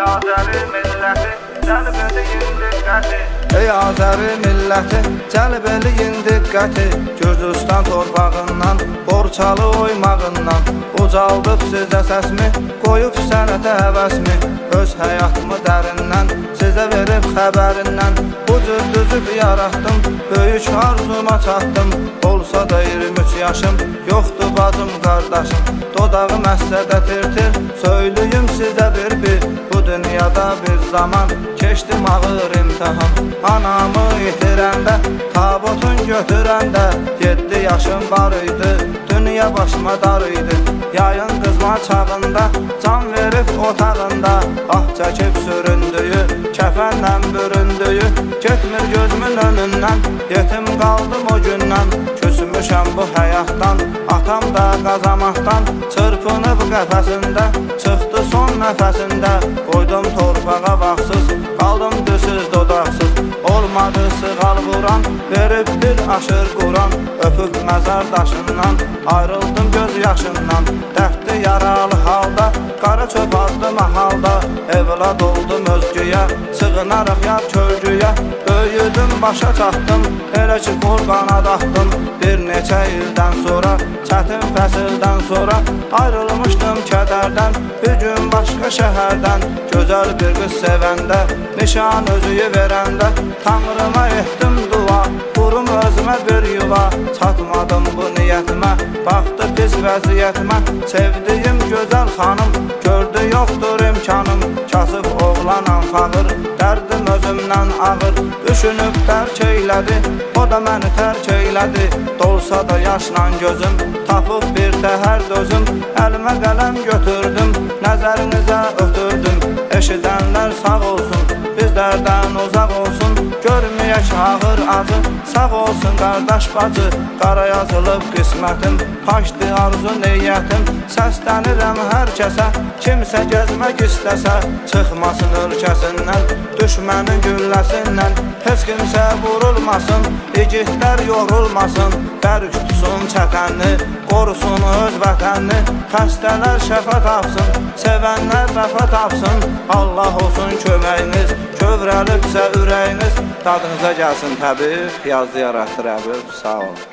Azəri milləti, cəlb eləyin diqqəti. Ey Azəri milləti, cəlb eləyin diqqəti. Gürcüstan torpağından, Borçalı oymağından ucaldıb sizə səsmi, qoyub sənətə həvəsmi. Öz həyatımı dərindən, sizə verib xəbərindən bu cür düzüb yaratdım, böyük arzuma çatdım. Olsa da 23 yaşım, yoxdur bacım qardaşım. Dodağım əsədə tir-tir, söylüyüm sizə bir bu dünyada bir zaman keçdim ağır imtihan. Anamı itirəndə, tabutun götürəndə 7 yaşım var idi, dünya başıma dar idi. Yayın qızma çağında, can verib otağında ah çəkib süründüyü, kəfənlə büründüyü getmir gözümün önündən, yetim qaldım o gündən. Küsmüşəm bu həyatdan, atam da qazamaqdan çırpınıb qəfəsində, çıxdı son nəfəsində. Qoydum torpağa vaxtsız, qaldım düzsüz dodaqsız. Olmadı sığal vuran, verib bir aşır quran. Öpüb məzar daşından, ayrıldım göz yaşından. Dərdli yaralı halda, qara çöp addım mahalda. Evlad oldum özgüyə, sığınaraq yar kölgüyə. Böyüdüm başa çatdım, elə ki qurqana daxdım. Bir neçə ildən sonra, çətin fəsildən sonra ayrılmışdım kədərdən. Bir gün başqa şəhərdən, gözəl bir qız sevəndə, nişan özüyü verəndə Tanrıma etdim dua, qurum özümə bir yuva. Çatmadım bu niyyətimə, baxdı pis vəziyyətimə. Sevdiyim gözəl xanım, gördü yoxdur imkanım. Kasıb oğlanan fağır, dərdim özümdən ağır. Düşünüb tərk eylədi, o da məni tərk eylədi. Dolsa da yaşla gözüm, tapıb bir təhər dözüm. Əlimə qələm götürdüm, nəzərinizə ötürdüm. Eşidənlər sağ olsun, bizlərdən uzaq olsun. Görməyək ağır acı, sağ olsun qardaş bacı. Qara yazılıb qismətim, haçdı arzu niyyətim. Səslənirəm hər kəsə, kimsə gezmək istəsə. Çıxmasın ölkəsindən, düşmənin gülləsindən. Heç kimsə vurulmasın, igidlər yorulmasın. Bərk tutsun çətənini, qorusun öz vətənini. Xəstələr şəfa tapsın, sevənlər vəfa tapsın. Allah olsun köməyiniz, kövrəlibsə ürəyiniz. Dadınıza gəlsin təbii, yazdı yaratdı Rəbbim, sağ olun.